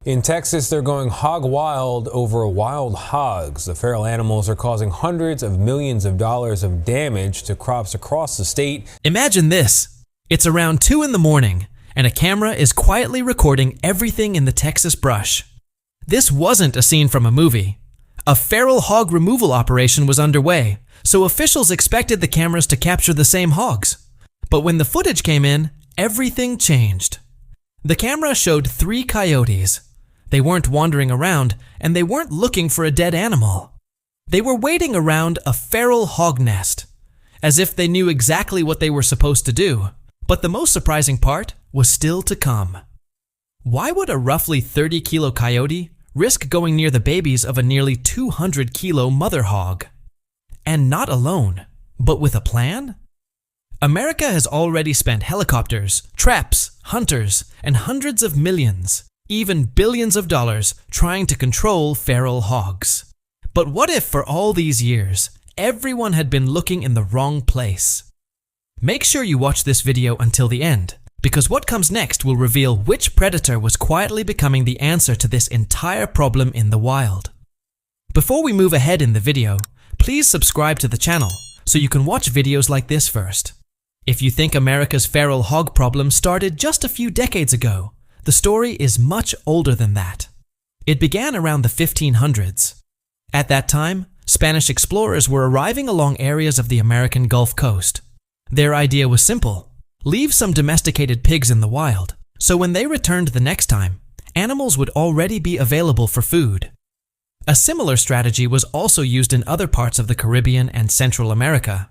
In Texas, they're going hog wild over wild hogs. The feral animals are causing hundreds of millions of dollars of damage to crops across the state. Imagine this. It's around 2 in the morning, and a camera is quietly recording everything in the Texas brush. This wasn't a scene from a movie. A feral hog removal operation was underway, so officials expected the cameras to capture the same hogs. But when the footage came in, everything changed. The camera showed 3 coyotes. They weren't wandering around, and they weren't looking for a dead animal. They were waiting around a feral hog nest, as if they knew exactly what they were supposed to do. But the most surprising part was still to come. Why would a roughly 30-kilo coyote risk going near the babies of a nearly 200-kilo mother hog? And not alone, but with a plan? America has already spent helicopters, traps, hunters, and hundreds of millions, even billions of dollars trying to control feral hogs. But what if for all these years, everyone had been looking in the wrong place? Make sure you watch this video until the end, because what comes next will reveal which predator was quietly becoming the answer to this entire problem in the wild. Before we move ahead in the video, please subscribe to the channel so you can watch videos like this first. If you think America's feral hog problem started just a few decades ago, the story is much older than that. It began around the 1500s. At that time, Spanish explorers were arriving along areas of the American Gulf Coast. Their idea was simple: leave some domesticated pigs in the wild, so when they returned the next time, animals would already be available for food. A similar strategy was also used in other parts of the Caribbean and Central America.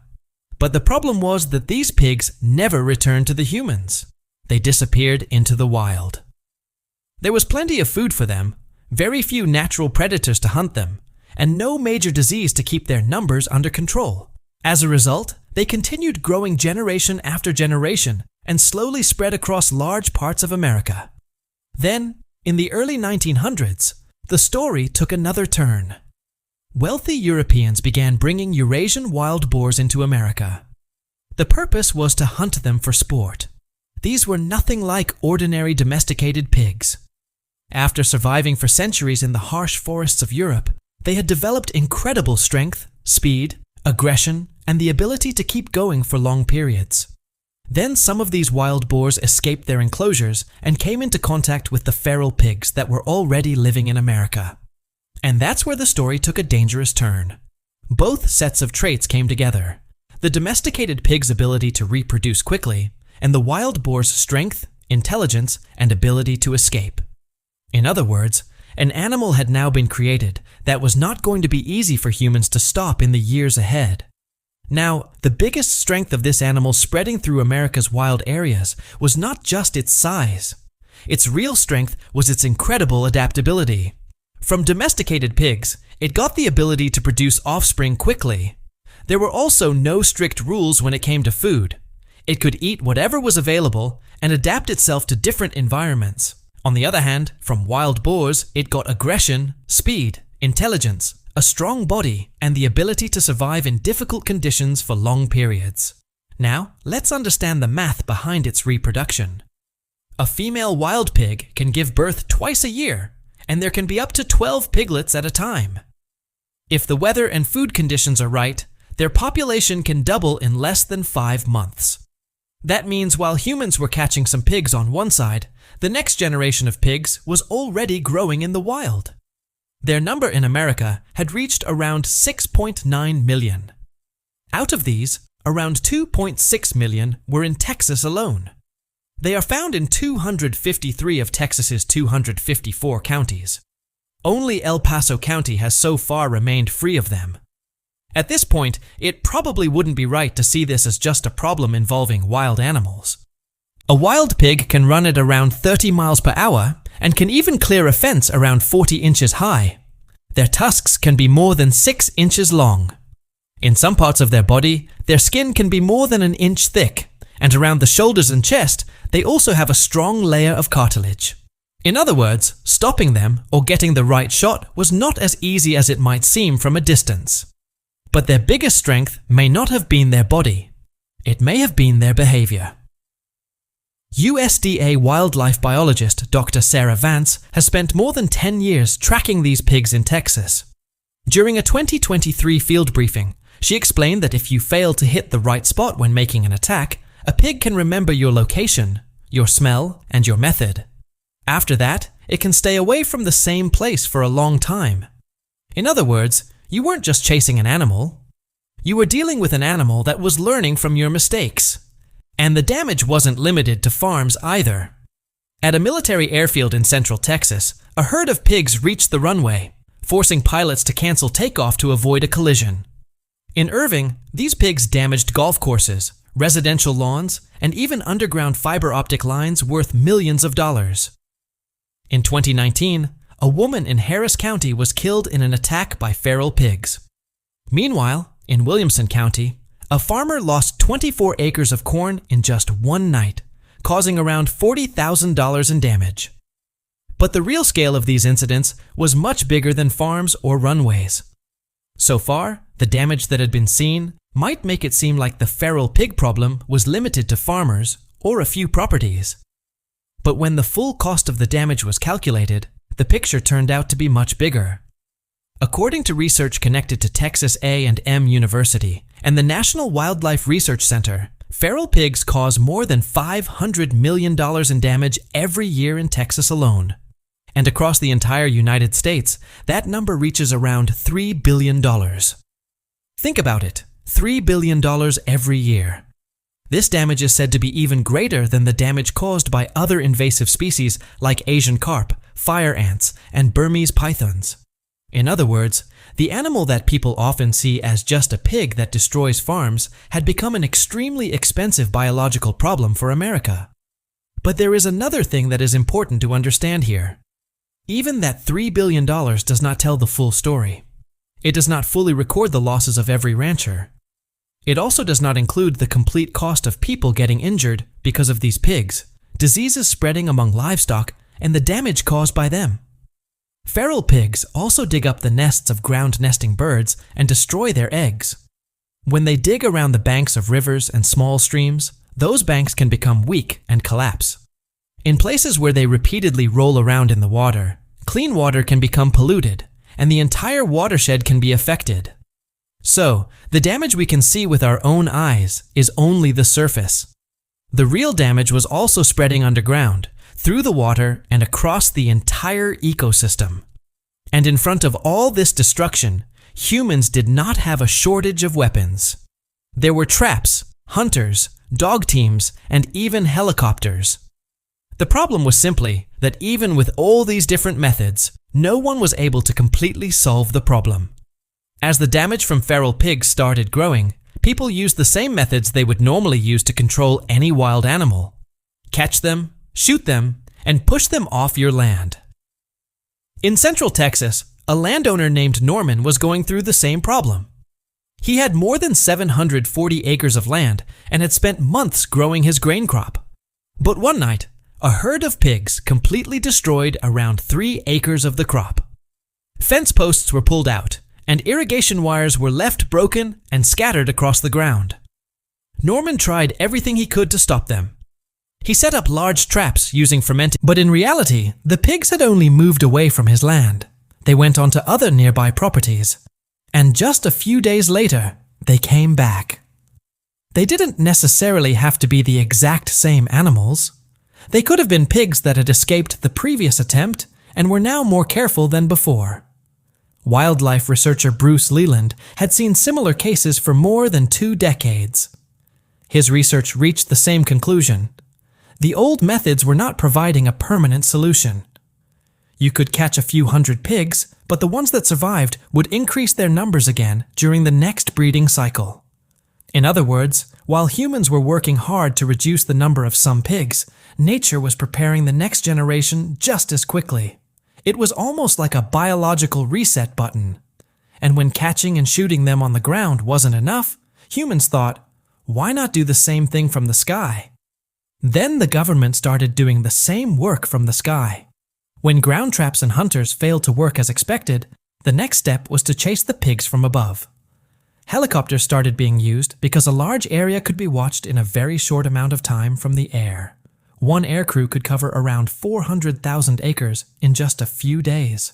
But the problem was that these pigs never returned to the humans. They disappeared into the wild. There was plenty of food for them, very few natural predators to hunt them, and no major disease to keep their numbers under control. As a result, they continued growing generation after generation and slowly spread across large parts of America. Then, in the early 1900s, the story took another turn. Wealthy Europeans began bringing Eurasian wild boars into America. The purpose was to hunt them for sport. These were nothing like ordinary domesticated pigs. After surviving for centuries in the harsh forests of Europe, they had developed incredible strength, speed, aggression, and the ability to keep going for long periods. Then some of these wild boars escaped their enclosures and came into contact with the feral pigs that were already living in America. And that's where the story took a dangerous turn. Both sets of traits came together: the domesticated pig's ability to reproduce quickly, and the wild boar's strength, intelligence, and ability to escape. In other words, an animal had now been created that was not going to be easy for humans to stop in the years ahead. Now, the biggest strength of this animal spreading through America's wild areas was not just its size. Its real strength was its incredible adaptability. From domesticated pigs, it got the ability to produce offspring quickly. There were also no strict rules when it came to food. It could eat whatever was available and adapt itself to different environments. On the other hand, from wild boars, it got aggression, speed, intelligence, a strong body, and the ability to survive in difficult conditions for long periods. Now, let's understand the math behind its reproduction. A female wild pig can give birth twice a year, and there can be up to 12 piglets at a time. If the weather and food conditions are right, their population can double in less than 5 months. That means while humans were catching some pigs on one side, the next generation of pigs was already growing in the wild. Their number in America had reached around 6.9 million. Out of these, around 2.6 million were in Texas alone. They are found in 253 of Texas's 254 counties. Only El Paso County has so far remained free of them. At this point, it probably wouldn't be right to see this as just a problem involving wild animals. A wild pig can run at around 30 miles per hour and can even clear a fence around 40 inches high. Their tusks can be more than 6 inches long. In some parts of their body, their skin can be more than an inch thick, and around the shoulders and chest, they also have a strong layer of cartilage. In other words, stopping them or getting the right shot was not as easy as it might seem from a distance. But their biggest strength may not have been their body. It may have been their behavior. USDA wildlife biologist Dr. Sarah Vance has spent more than 10 years tracking these pigs in Texas. During a 2023 field briefing, she explained that if you fail to hit the right spot when making an attack, a pig can remember your location, your smell, and your method. After that, it can stay away from the same place for a long time. In other words, you weren't just chasing an animal. You were dealing with an animal that was learning from your mistakes. And the damage wasn't limited to farms either. At a military airfield in central Texas, a herd of pigs reached the runway, forcing pilots to cancel takeoff to avoid a collision. In Irving, these pigs damaged golf courses, residential lawns, and even underground fiber optic lines worth millions of dollars. In 2019, a woman in Harris County was killed in an attack by feral pigs. Meanwhile, in Williamson County, a farmer lost 24 acres of corn in just one night, causing around $40,000 in damage. But the real scale of these incidents was much bigger than farms or runways. So far, the damage that had been seen might make it seem like the feral pig problem was limited to farmers or a few properties. But when the full cost of the damage was calculated, the picture turned out to be much bigger. According to research connected to Texas A&M University and the National Wildlife Research Center, feral pigs cause more than $500 million in damage every year in Texas alone. And across the entire United States, that number reaches around $3 billion. Think about it, $3 billion every year. This damage is said to be even greater than the damage caused by other invasive species like Asian carp, fire ants, and Burmese pythons. In other words, the animal that people often see as just a pig that destroys farms had become an extremely expensive biological problem for America. But there is another thing that is important to understand here. Even that $3 billion does not tell the full story. It does not fully record the losses of every rancher. It also does not include the complete cost of people getting injured because of these pigs, diseases spreading among livestock, and the damage caused by them. Feral pigs also dig up the nests of ground-nesting birds and destroy their eggs. When they dig around the banks of rivers and small streams, those banks can become weak and collapse. In places where they repeatedly roll around in the water, clean water can become polluted, and the entire watershed can be affected. So, the damage we can see with our own eyes is only the surface. The real damage was also spreading underground, through the water and across the entire ecosystem. And in front of all this destruction, humans did not have a shortage of weapons. There were traps, hunters, dog teams, and even helicopters. The problem was simply that even with all these different methods, no one was able to completely solve the problem. As the damage from feral pigs started growing, people used the same methods they would normally use to control any wild animal. Catch them, shoot them, and push them off your land. In central Texas, a landowner named Norman was going through the same problem. He had more than 740 acres of land and had spent months growing his grain crop. But one night, a herd of pigs completely destroyed around 3 acres of the crop. Fence posts were pulled out, and irrigation wires were left broken and scattered across the ground. Norman tried everything he could to stop them. He set up large traps using fermented, but in reality, the pigs had only moved away from his land. They went on to other nearby properties, and just a few days later, they came back. They didn't necessarily have to be the exact same animals. They could have been pigs that had escaped the previous attempt and were now more careful than before. Wildlife researcher Bruce Leland had seen similar cases for more than 2 decades. His research reached the same conclusion. The old methods were not providing a permanent solution. You could catch a few hundred pigs, but the ones that survived would increase their numbers again during the next breeding cycle. In other words, while humans were working hard to reduce the number of some pigs, nature was preparing the next generation just as quickly. It was almost like a biological reset button. And when catching and shooting them on the ground wasn't enough, humans thought, why not do the same thing from the sky? Then the government started doing the same work from the sky. When ground traps and hunters failed to work as expected, the next step was to chase the pigs from above. Helicopters started being used because a large area could be watched in a very short amount of time from the air. One aircrew could cover around 400,000 acres in just a few days.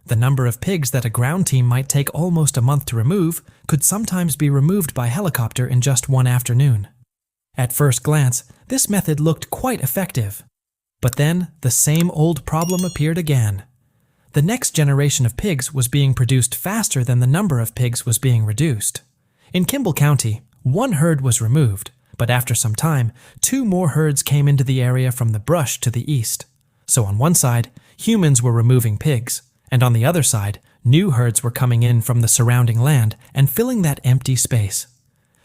The number of pigs that a ground team might take almost a month to remove could sometimes be removed by helicopter in just one afternoon. At first glance, this method looked quite effective. But then, the same old problem appeared again. The next generation of pigs was being produced faster than the number of pigs was being reduced. In Blanco County, one herd was removed, but after some time, 2 more herds came into the area from the brush to the east. So on one side, humans were removing pigs, and on the other side, new herds were coming in from the surrounding land and filling that empty space.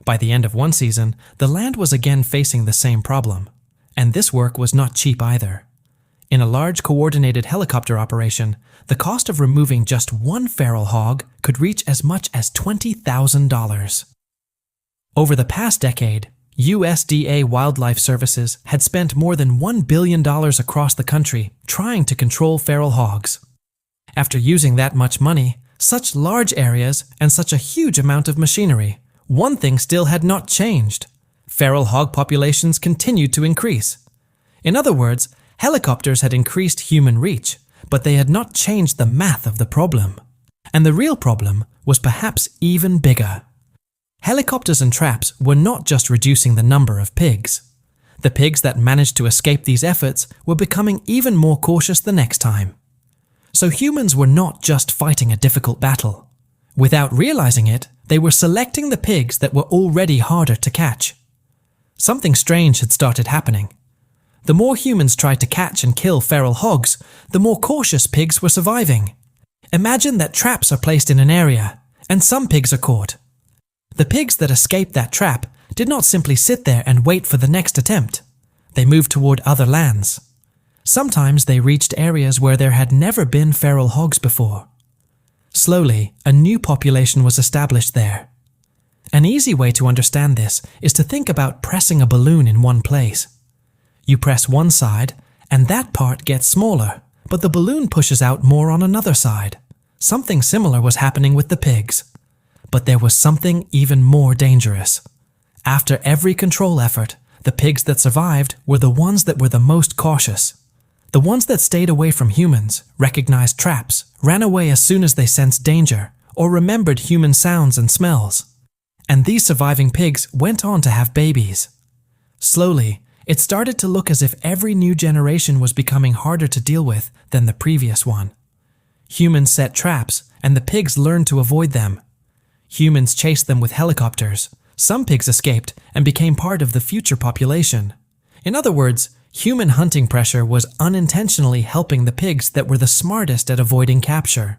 By the end of one season, the land was again facing the same problem. And this work was not cheap either. In a large coordinated helicopter operation, the cost of removing just one feral hog could reach as much as $20,000. Over the past decade, USDA Wildlife Services had spent more than $1 billion across the country trying to control feral hogs. After using that much money, such large areas, and such a huge amount of machinery, one thing still had not changed. Feral hog populations continued to increase. In other words, helicopters had increased human reach, but they had not changed the math of the problem. And the real problem was perhaps even bigger. Helicopters and traps were not just reducing the number of pigs. The pigs that managed to escape these efforts were becoming even more cautious the next time. So humans were not just fighting a difficult battle. Without realizing it, they were selecting the pigs that were already harder to catch. Something strange had started happening. The more humans tried to catch and kill feral hogs, the more cautious pigs were surviving. Imagine that traps are placed in an area, and some pigs are caught. The pigs that escaped that trap did not simply sit there and wait for the next attempt. They moved toward other lands. Sometimes they reached areas where there had never been feral hogs before. Slowly, a new population was established there. An easy way to understand this is to think about pressing a balloon in one place. You press one side, and that part gets smaller, but the balloon pushes out more on another side. Something similar was happening with the pigs. But there was something even more dangerous. After every control effort, the pigs that survived were the ones that were the most cautious. The ones that stayed away from humans, recognized traps, ran away as soon as they sensed danger, or remembered human sounds and smells. And these surviving pigs went on to have babies. Slowly, it started to look as if every new generation was becoming harder to deal with than the previous one. Humans set traps, and the pigs learned to avoid them. Humans chased them with helicopters. Some pigs escaped and became part of the future population. In other words, human hunting pressure was unintentionally helping the pigs that were the smartest at avoiding capture.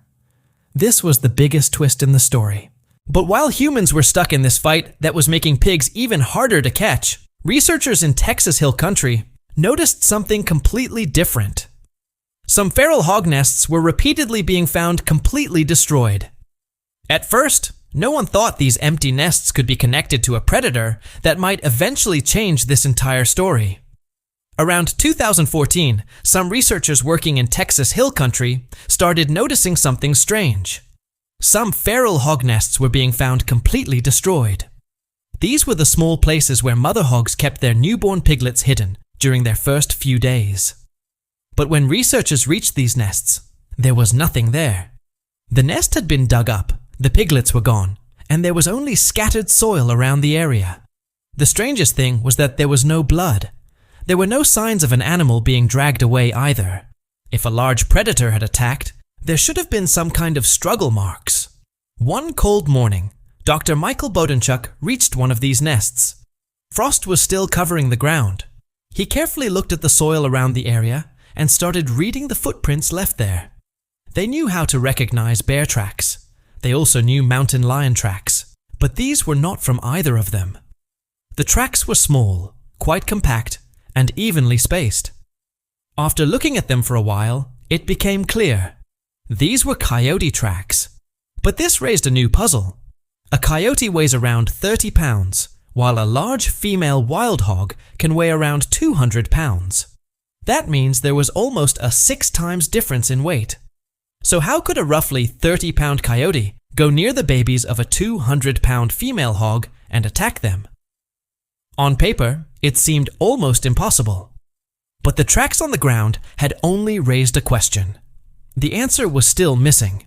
This was the biggest twist in the story. But while humans were stuck in this fight that was making pigs even harder to catch, researchers in Texas Hill Country noticed something completely different. Some feral hog nests were repeatedly being found completely destroyed. At first, no one thought these empty nests could be connected to a predator that might eventually change this entire story. Around 2014, some researchers working in Texas Hill Country started noticing something strange. Some feral hog nests were being found completely destroyed. These were the small places where mother hogs kept their newborn piglets hidden during their first few days. But when researchers reached these nests, there was nothing there. The nest had been dug up, the piglets were gone, and there was only scattered soil around the area. The strangest thing was that there was no blood. There were no signs of an animal being dragged away either. If a large predator had attacked, there should have been some kind of struggle marks. One cold morning, Dr. Michael Bodenchuk reached one of these nests. Frost was still covering the ground. He carefully looked at the soil around the area and started reading the footprints left there. They knew how to recognize bear tracks. They also knew mountain lion tracks, but these were not from either of them. The tracks were small, quite compact, and evenly spaced. After looking at them for a while, it became clear. These were coyote tracks. But this raised a new puzzle. A coyote weighs around 30 pounds, while a large female wild hog can weigh around 200 pounds. That means there was almost a 6 times difference in weight. So how could a roughly 30-pound coyote go near the babies of a 200-pound female hog and attack them? On paper, it seemed almost impossible. But the tracks on the ground had only raised a question. The answer was still missing.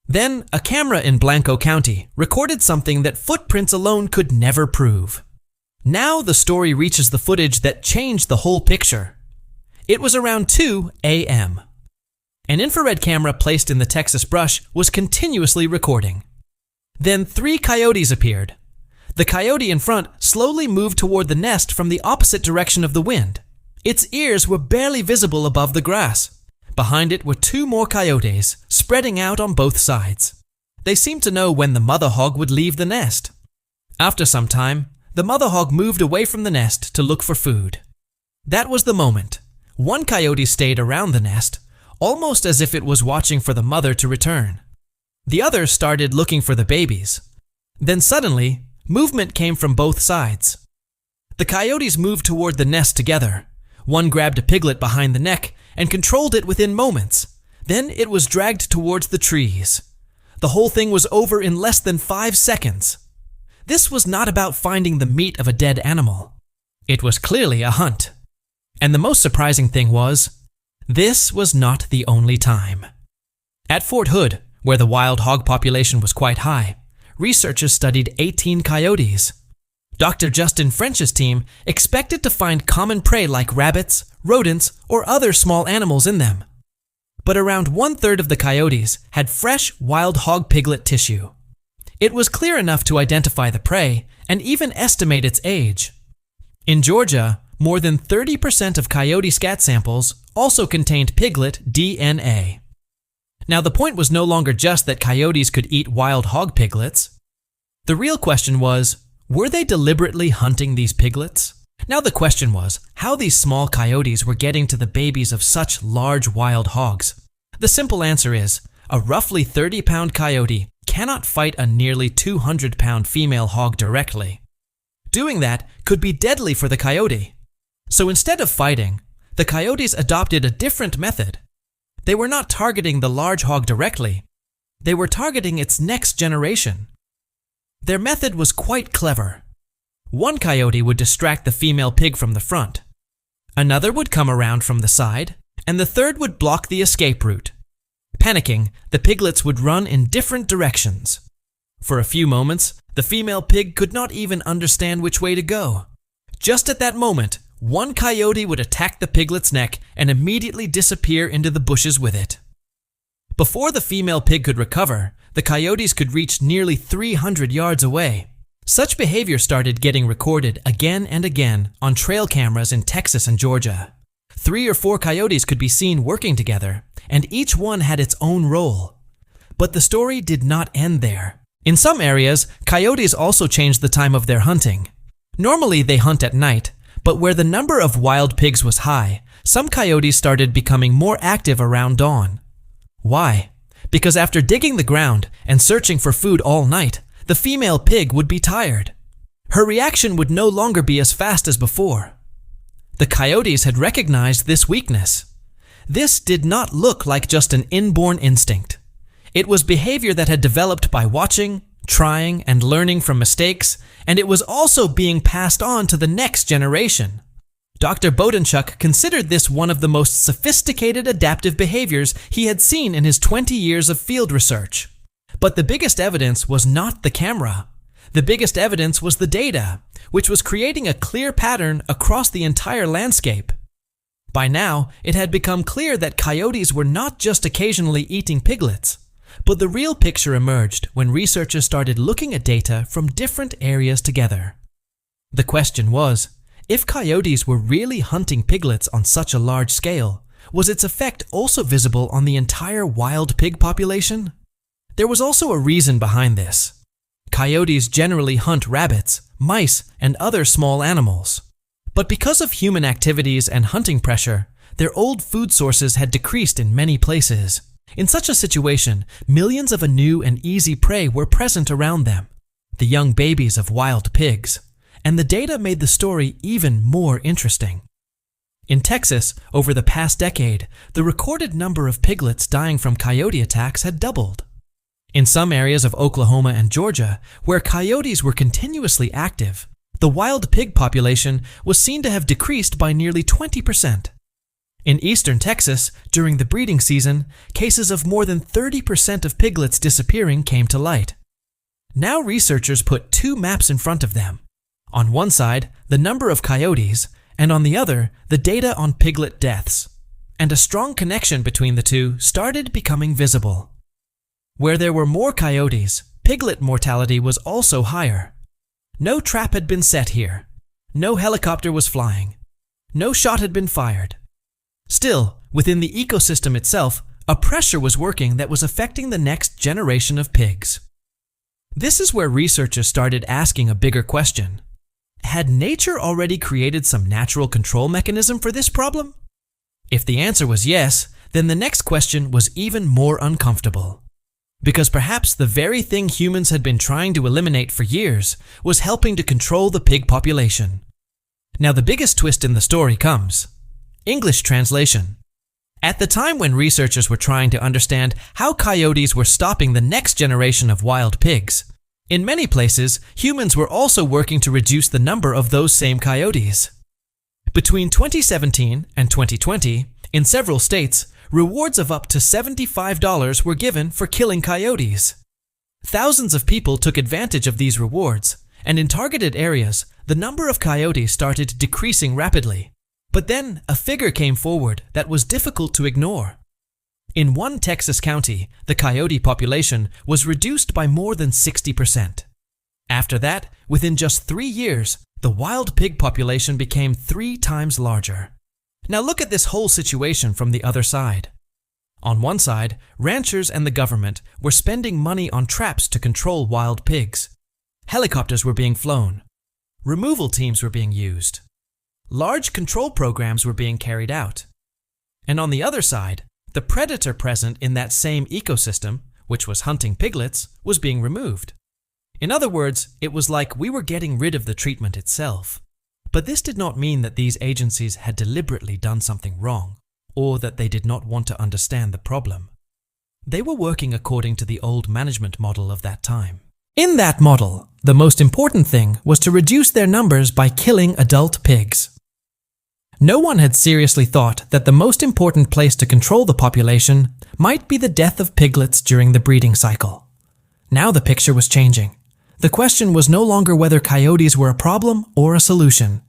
Then, a camera in Blanco County recorded something that footprints alone could never prove. Now the story reaches the footage that changed the whole picture. It was around 2 a.m. An infrared camera placed in the Texas brush was continuously recording. Then 3 coyotes appeared. The coyote in front slowly moved toward the nest from the opposite direction of the wind. Its ears were barely visible above the grass. Behind it were 2 more coyotes, spreading out on both sides. They seemed to know when the mother hog would leave the nest. After some time, the mother hog moved away from the nest to look for food. That was the moment. One coyote stayed around the nest, almost as if it was watching for the mother to return. The other started looking for the babies. Then suddenly, movement came from both sides. The coyotes moved toward the nest together. One grabbed a piglet behind the neck and controlled it within moments. Then it was dragged towards the trees. The whole thing was over in less than 5 seconds. This was not about finding the meat of a dead animal. It was clearly a hunt. And the most surprising thing was, this was not the only time. At Fort Hood, where the wild hog population was quite high, researchers studied 18 coyotes. Dr. Justin French's team expected to find common prey like rabbits, rodents, or other small animals in them. But around 1/3 of the coyotes had fresh wild hog piglet tissue. It was clear enough to identify the prey and even estimate its age. In Georgia, more than 30% of coyote scat samples also contained piglet DNA. Now the point was no longer just that coyotes could eat wild hog piglets. The real question was, were they deliberately hunting these piglets? Now the question was how these small coyotes were getting to the babies of such large wild hogs. The simple answer is, a roughly 30-pound coyote cannot fight a nearly 200-pound female hog directly. Doing that could be deadly for the coyote. So instead of fighting, the coyotes adopted a different method. They were not targeting the large hog directly. They were targeting its next generation. Their method was quite clever. One coyote would distract the female pig from the front. Another would come around from the side, and the third would block the escape route. Panicking, the piglets would run in different directions. For a few moments, the female pig could not even understand which way to go. Just at that moment, one coyote would attack the piglet's neck and immediately disappear into the bushes with it. Before the female pig could recover, the coyotes could reach nearly 300 yards away. Such behavior started getting recorded again and again on trail cameras in Texas and Georgia. 3 or 4 coyotes could be seen working together, and each one had its own role. But the story did not end there. In some areas, coyotes also changed the time of their hunting. Normally they hunt at night, but where the number of wild pigs was high, some coyotes started becoming more active around dawn. Why? Because after digging the ground and searching for food all night, the female pig would be tired. Her reaction would no longer be as fast as before. The coyotes had recognized this weakness. This did not look like just an inborn instinct. It was behavior that had developed by watching, trying, and learning from mistakes, and it was also being passed on to the next generation. Dr. Bodenchuk considered this one of the most sophisticated adaptive behaviors he had seen in his 20 years of field research. But the biggest evidence was not the camera. The biggest evidence was the data, which was creating a clear pattern across the entire landscape. By now, it had become clear that coyotes were not just occasionally eating piglets, but the real picture emerged when researchers started looking at data from different areas together. The question was, if coyotes were really hunting piglets on such a large scale, was its effect also visible on the entire wild pig population? There was also a reason behind this. Coyotes generally hunt rabbits, mice, and other small animals. But because of human activities and hunting pressure, their old food sources had decreased in many places. In such a situation, millions of a new and easy prey were present around them, the young babies of wild pigs, and the data made the story even more interesting. In Texas, over the past decade, the recorded number of piglets dying from coyote attacks had doubled. In some areas of Oklahoma and Georgia, where coyotes were continuously active, the wild pig population was seen to have decreased by nearly 20%. In eastern Texas, during the breeding season, cases of more than 30% of piglets disappearing came to light. Now researchers put two maps in front of them. On one side, the number of coyotes, and on the other, the data on piglet deaths. And a strong connection between the two started becoming visible. Where there were more coyotes, piglet mortality was also higher. No trap had been set here. No helicopter was flying. No shot had been fired. Still, within the ecosystem itself, a pressure was working that was affecting the next generation of pigs. This is where researchers started asking a bigger question. Had nature already created some natural control mechanism for this problem? If the answer was yes, then the next question was even more uncomfortable. Because perhaps the very thing humans had been trying to eliminate for years was helping to control the pig population. Now the biggest twist in the story comes. English translation. At the time when researchers were trying to understand how coyotes were stopping the next generation of wild pigs, in many places, humans were also working to reduce the number of those same coyotes. Between 2017 and 2020, in several states, rewards of up to $75 were given for killing coyotes. Thousands of people took advantage of these rewards, and in targeted areas, the number of coyotes started decreasing rapidly. But then a figure came forward that was difficult to ignore. In one Texas county, the coyote population was reduced by more than 60%. After that, within just 3 years, the wild pig population became 3 times larger. Now look at this whole situation from the other side. On one side, ranchers and the government were spending money on traps to control wild pigs. Helicopters were being flown. Removal teams were being used. Large control programs were being carried out. And on the other side, the predator present in that same ecosystem, which was hunting piglets, was being removed. In other words, it was like we were getting rid of the treatment itself. But this did not mean that these agencies had deliberately done something wrong, or that they did not want to understand the problem. They were working according to the old management model of that time. In that model, the most important thing was to reduce their numbers by killing adult pigs. No one had seriously thought that the most important place to control the population might be the death of piglets during the breeding cycle. Now the picture was changing. The question was no longer whether coyotes were a problem or a solution.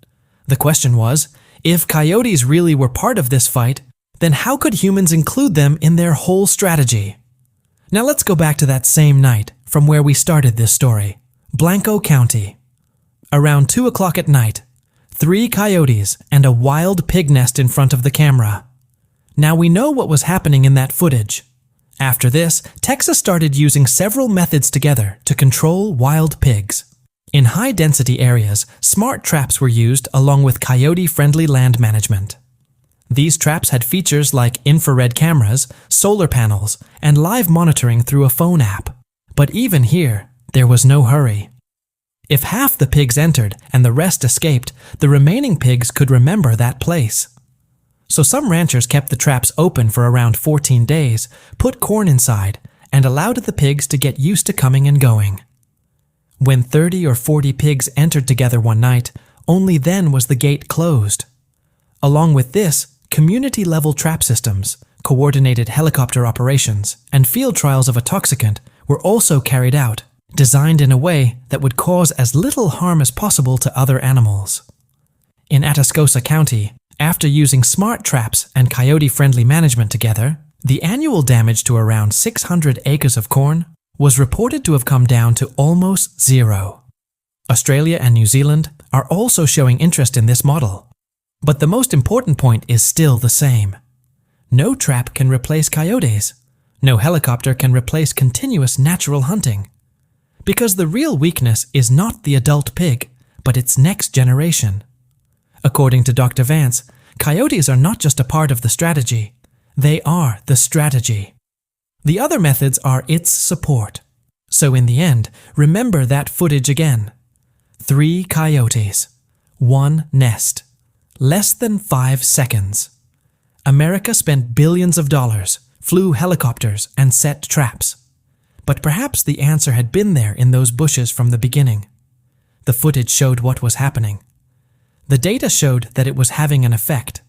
The question was, if coyotes really were part of this fight, then how could humans include them in their whole strategy? Now let's go back to that same night from where we started this story, Blanco County. Around 2 o'clock at night, 3 coyotes and a wild pig nest in front of the camera. Now we know what was happening in that footage. After this, Texas started using several methods together to control wild pigs. In high-density areas, smart traps were used along with coyote-friendly land management. These traps had features like infrared cameras, solar panels, and live monitoring through a phone app. But even here, there was no hurry. If half the pigs entered and the rest escaped, the remaining pigs could remember that place. So some ranchers kept the traps open for around 14 days, put corn inside, and allowed the pigs to get used to coming and going. When 30 or 40 pigs entered together one night, only then was the gate closed. Along with this, community-level trap systems, coordinated helicopter operations, and field trials of a toxicant were also carried out, designed in a way that would cause as little harm as possible to other animals. In Atascosa County, after using smart traps and coyote-friendly management together, the annual damage to around 600 acres of corn was reported to have come down to almost zero. Australia and New Zealand are also showing interest in this model. But the most important point is still the same. No trap can replace coyotes. No helicopter can replace continuous natural hunting. Because the real weakness is not the adult pig, but its next generation. According to Dr. Vance, coyotes are not just a part of the strategy, they are the strategy. The other methods are its support. So in the end, remember that footage again. 3 coyotes, 1 nest, less than 5 seconds. America spent billions of dollars, flew helicopters, and set traps. But perhaps the answer had been there in those bushes from the beginning. The footage showed what was happening. The data showed that it was having an effect.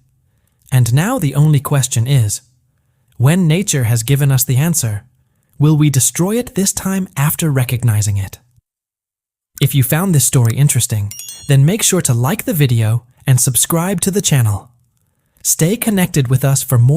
And now the only question is, when nature has given us the answer, will we destroy it this time after recognizing it? If you found this story interesting, then make sure to like the video and subscribe to the channel. Stay connected with us for more